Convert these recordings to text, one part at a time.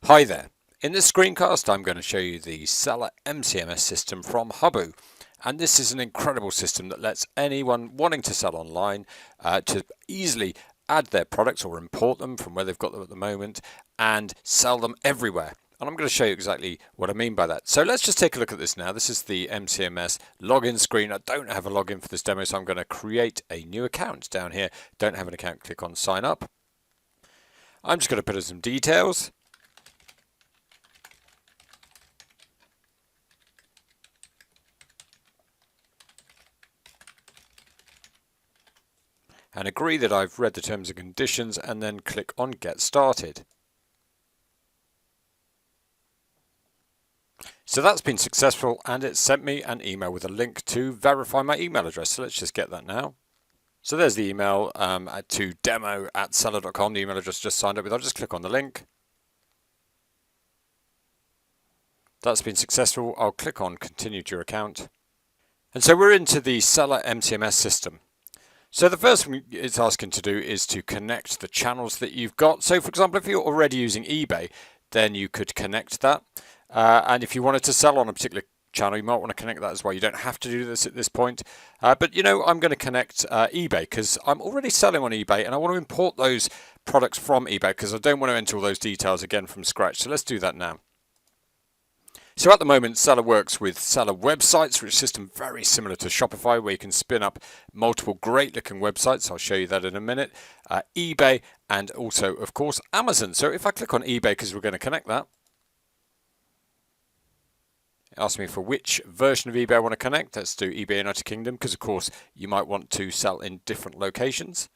Hi there. In this screencast I'm going to show you the Sellr MCMS system from Hubbu, and this is an incredible system that lets anyone wanting to sell online to easily add their products or import them from where they've got them at the moment and sell them everywhere. And I'm going to show you exactly what I mean by that. So let's just take a look at this now. This is the MCMS login screen. I don't have a login for this demo, so I'm going to create a new account down here. Don't have an account, click on sign up. I'm just going to put in some details. And agree that I've read the terms and conditions, and then click on Get Started. So that's been successful, and it sent me an email with a link to verify my email address. So let's just get that now. So there's the email to demo@sellr.com, the email address just signed up with. I'll just click on the link. That's been successful. I'll click on Continue to your account. And so we're into the Sellr MCMS system. So the first thing it's asking to do is to connect the channels that you've got. So for example, if you're already using eBay, then you could connect that. And if you wanted to sell on a particular channel, you might want to connect that as well. You don't have to do this at this point. But you know, I'm going to connect eBay because I'm already selling on eBay and I want to import those products from eBay because I don't want to enter all those details again from scratch. So let's do that now. So at the moment, Sellr works with Sellr websites, which is a system very similar to Shopify, where you can spin up multiple great-looking websites. I'll show you that in a minute. eBay, and also, of course, Amazon. So if I click on eBay, because we're going to connect that, it asks me for which version of eBay I want to connect. Let's do eBay United Kingdom, because, of course, you might want to sell in different locations.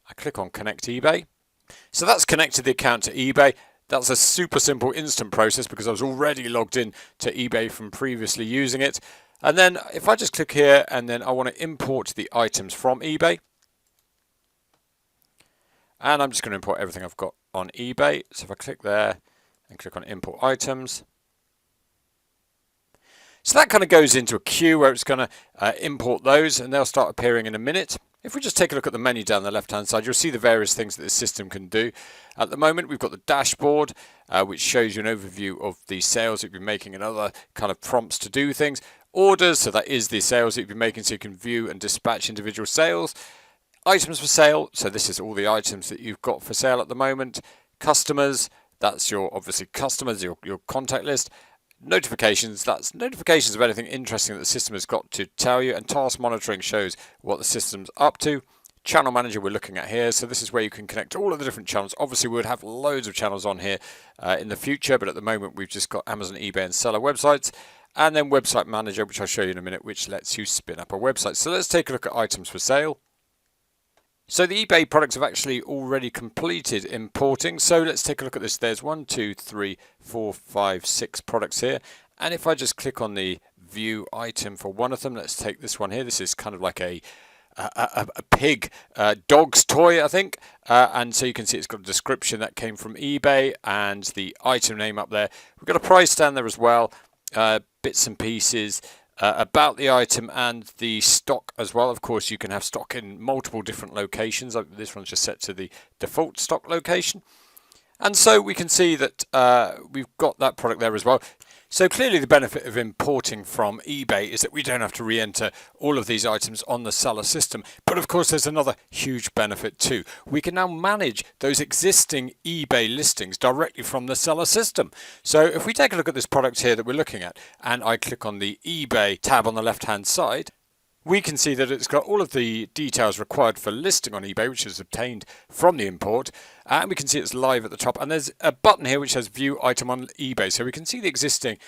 I click on Connect eBay. So that's connected the account to eBay. That's a super simple instant process because I was already logged in to eBay from previously using it. And then if I just click here and then I want to import the items from eBay. And I'm just going to import everything I've got on eBay. So if I click there and click on import items. So that kind of goes into a queue where it's going to import those and they'll start appearing in a minute. If we just take a look at the menu down the left-hand side, you'll see the various things that this system can do. At the moment, we've got the dashboard, which shows you an overview of the sales that you've been making and other kind of prompts to do things. Orders, so that is the sales that you've been making, so you can view and dispatch individual sales. Items for sale, so this is all the items that you've got for sale at the moment. Customers, that's your, obviously, customers, your contact list. Notifications, that's notifications of anything interesting that the system has got to tell you, and task monitoring shows what the system's up to. Channel manager we're looking at here, so this is where you can connect all of the different channels. Obviously we would have loads of channels on here in the future, but at the moment we've just got Amazon, eBay and Sellr websites. And then website manager, which I'll show you in a minute, which lets you spin up a website. So let's take a look at items for sale. So the eBay products have actually already completed importing. So let's take a look at this. There's 1, 2, 3, 4, 5, 6 products here. And if I just click on the view item for one of them, let's take this one here. This is kind of like a pig dog's toy, I think. And so you can see it's got a description that came from eBay and the item name up there. We've got a price down there as well, bits and pieces. About the item and the stock as well. Of course, you can have stock in multiple different locations. This one's just set to the default stock location. And so we can see that we've got that product there as well. So clearly the benefit of importing from eBay is that we don't have to re-enter all of these items on the Sellr system. But of course there's another huge benefit too. We can now manage those existing eBay listings directly from the Sellr system. So if we take a look at this product here that we're looking at and I click on the eBay tab on the left hand side, we can see that it's got all of the details required for listing on eBay, which is obtained from the import. And we can see it's live at the top. And there's a button here which says View Item on eBay. So we can see the existing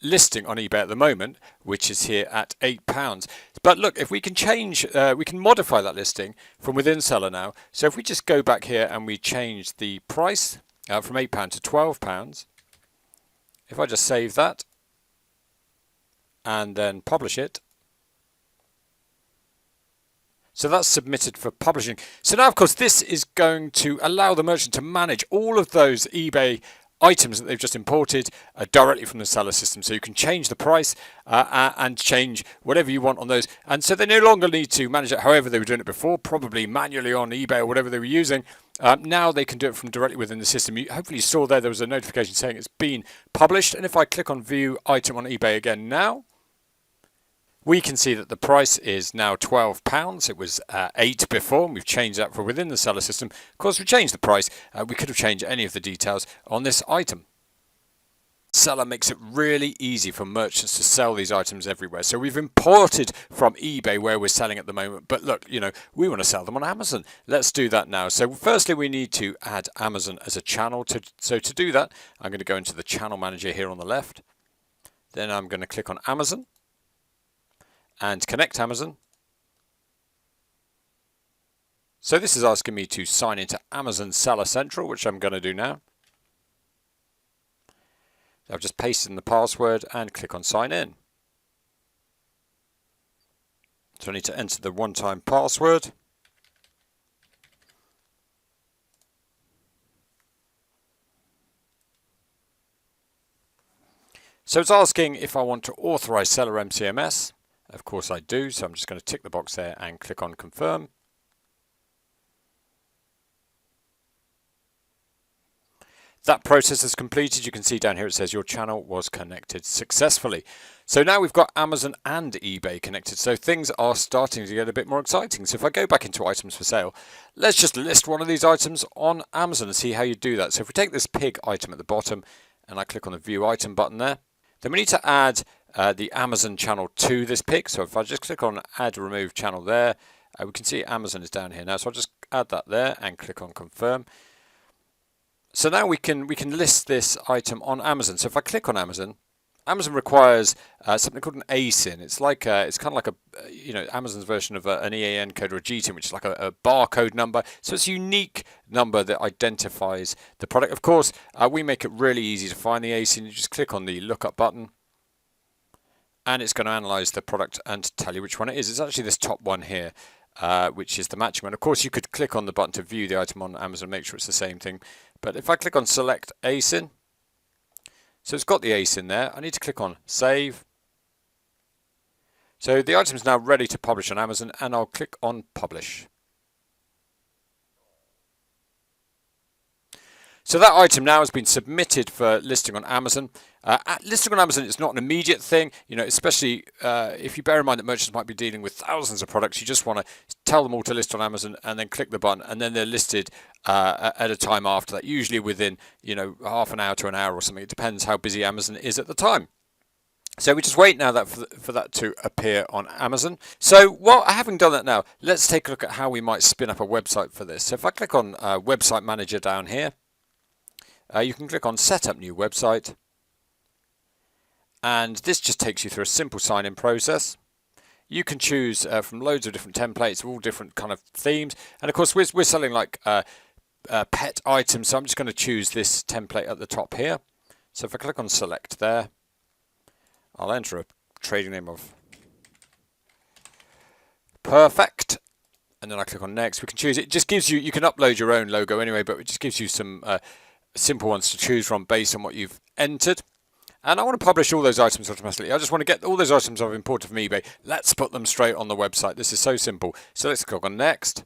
listing on eBay at the moment, which is here at £8. But look, if we can change, we can modify that listing from within Sellr now. So if we just go back here and we change the price from £8 to £12, if I just save that and then publish it, so that's submitted for publishing. So now, of course, this is going to allow the merchant to manage all of those eBay items that they've just imported directly from the Sellr system. So you can change the price and change whatever you want on those. And so they no longer need to manage it however they were doing it before, probably manually on eBay or whatever they were using. Now they can do it from directly within the system. Hopefully you saw there was a notification saying it's been published, and if I click on view item on eBay again now, we can see that the price is now £12. It was £8 before, and we've changed that for within the Sellr system. Of course, we changed the price. We could have changed any of the details on this item. Sellr makes it really easy for merchants to sell these items everywhere. So we've imported from eBay where we're selling at the moment, but look, we want to sell them on Amazon. Let's do that now. So firstly, we need to add Amazon as a channel. So to do that, I'm going to go into the channel manager here on the left. Then I'm going to click on Amazon and connect Amazon. So this is asking me to sign into Amazon Seller Central, which I'm going to do now. I've just pasted in the password and click on sign in. So I need to enter the one-time password. So it's asking if I want to authorize Sellr MCMS. Of course I do, so I'm just going to tick the box there and click on confirm. That process is completed. You can see down here it says your channel was connected successfully. So now we've got Amazon and eBay connected, so things are starting to get a bit more exciting. So if I go back into items for sale, let's just list one of these items on Amazon and see how you do that. So if we take this pig item at the bottom and I click on the view item button there, then we need to add the Amazon channel to this pig. So if I just click on add remove channel there, we can see Amazon is down here now. So I'll just add that there and click on confirm. So now we can list this item on Amazon. So if I click on Amazon, Amazon requires something called an ASIN. It's like it's kind of like a Amazon's version of an EAN code or a GTIN, which is like a barcode number. So it's a unique number that identifies the product. Of course, we make it really easy to find the ASIN. You just click on the lookup button, and it's going to analyze the product and tell you which one it is. It's actually this top one here, which is the matching one. Of course, you could click on the button to view the item on Amazon and make sure it's the same thing. But if I click on select ASIN, so it's got the ASIN there, I need to click on save. So the item is now ready to publish on Amazon, and I'll click on publish. So that item now has been submitted for listing on Amazon. Listing on Amazon is not an immediate thing, especially if you bear in mind that merchants might be dealing with thousands of products. You just want to tell them all to list on Amazon and then click the button, and then they're listed at a time after that, usually within half an hour to an hour or something. It depends how busy Amazon is at the time. So we just wait now for that to appear on Amazon. So having done that now, let's take a look at how we might spin up a website for this. So if I click on Website Manager down here, you can click on Set Up New Website, and this just takes you through a simple sign-in process. You can choose from loads of different templates, all different kind of themes, and of course we're selling like pet items, so I'm just going to choose this template at the top here. So if I click on Select there, I'll enter a trading name of Perfect, and then I click on Next. We can choose it. Just gives you can upload your own logo anyway, but it just gives you some simple ones to choose from based on what you've entered. And I want to publish all those items automatically. I just want to get all those items I've imported from eBay. Let's put them straight on the website. This is so simple. So let's click on Next.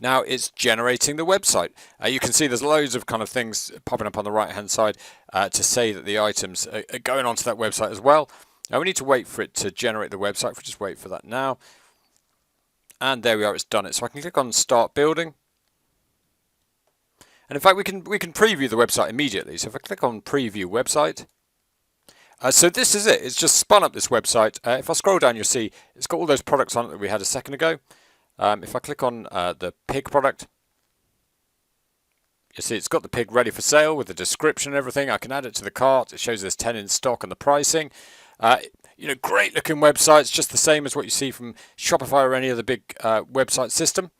Now it's generating the website. You can see there's loads of kind of things popping up on the right hand side to say that the items are going onto that website as well. Now we need to wait for it to generate the website. If we just wait for that now. And there we are, it's done it. So I can click on Start Building. And in fact, we can preview the website immediately. So if I click on Preview Website, so this is it. It's just spun up this website. If I scroll down, you'll see it's got all those products on it that we had a second ago. If I click on the pig product, you see it's got the pig ready for sale with the description and everything. I can add it to the cart. It shows there's 10 in stock and the pricing. Great looking websites, just the same as what you see from Shopify or any other big website system.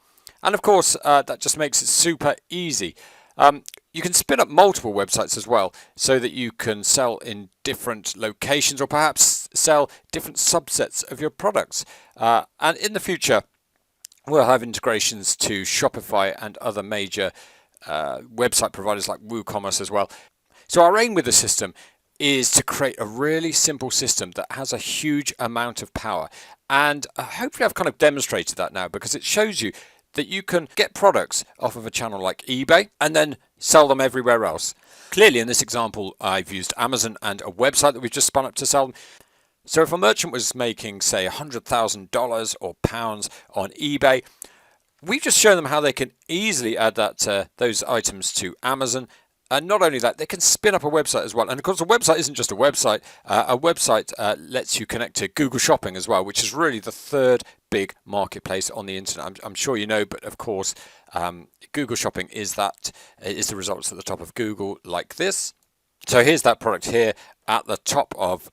And of course, that just makes it super easy. You can spin up multiple websites as well, so that you can sell in different locations or perhaps sell different subsets of your products. And in the future, we'll have integrations to Shopify and other major website providers like WooCommerce as well. So our aim with the system is to create a really simple system that has a huge amount of power. And hopefully I've kind of demonstrated that now, because it shows you that you can get products off of a channel like eBay and then sell them everywhere else. Clearly in this example I've used Amazon and a website that we've just spun up to sell them. So if a merchant was making, say, $100,000 or pounds on eBay, we've just shown them how they can easily add those items to Amazon. And not only that, they can spin up a website as well. And of course, a website isn't just a website. A website lets you connect to Google Shopping as well, which is really the third big marketplace on the internet. I'm sure you know, but of course, Google Shopping is the results at the top of Google, like this. So here's that product here at the top of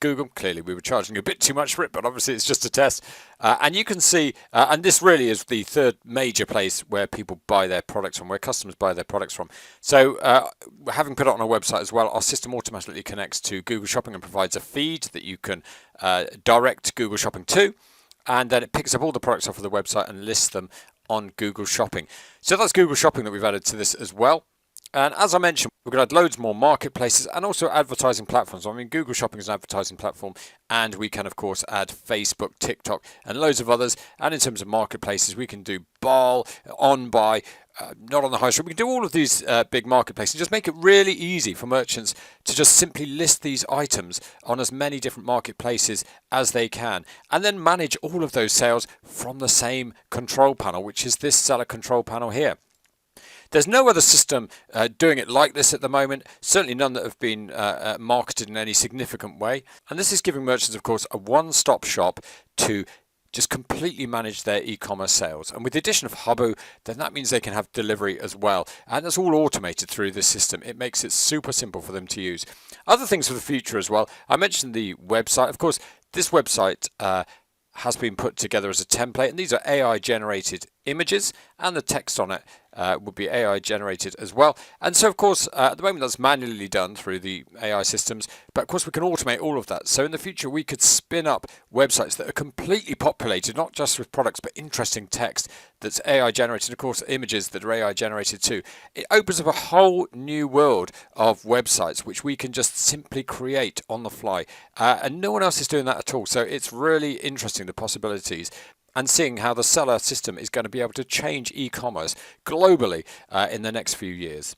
Google. Clearly we were charging a bit too much for it, but obviously it's just a test. And you can see, and this really is the third major place where people buy their products from, where customers buy their products from. So having put it on a website as well, our system automatically connects to Google Shopping and provides a feed that you can direct Google Shopping to, and then it picks up all the products off of the website and lists them on Google Shopping. So that's Google Shopping that we've added to this as well. And as I mentioned, we're going to add loads more marketplaces and also advertising platforms. I mean, Google Shopping is an advertising platform, and we can, of course, add Facebook, TikTok, and loads of others. And in terms of marketplaces, we can do BAL, OnBuy, not on the high street. We can do all of these big marketplaces, just make it really easy for merchants to just simply list these items on as many different marketplaces as they can, and then manage all of those sales from the same control panel, which is this seller control panel here. There's no other system doing it like this at the moment, certainly none that have been marketed in any significant way. And this is giving merchants, of course, a one-stop shop to just completely manage their e-commerce sales. And with the addition of Hubbo, then that means they can have delivery as well. And that's all automated through this system. It makes it super simple for them to use. Other things for the future as well. I mentioned the website. Of course, this website has been put together as a template, and these are AI generated images, and the text on it would be AI generated as well. And so of course at the moment that's manually done through the AI systems, but of course we can automate all of that. So in the future we could spin up websites that are completely populated, not just with products but interesting text that's AI generated, and of course images that are AI generated too. It opens up a whole new world of websites which we can just simply create on the fly, and no one else is doing that at all. So it's really interesting, the possibilities, and seeing how the Sellr system is going to be able to change e-commerce globally in the next few years.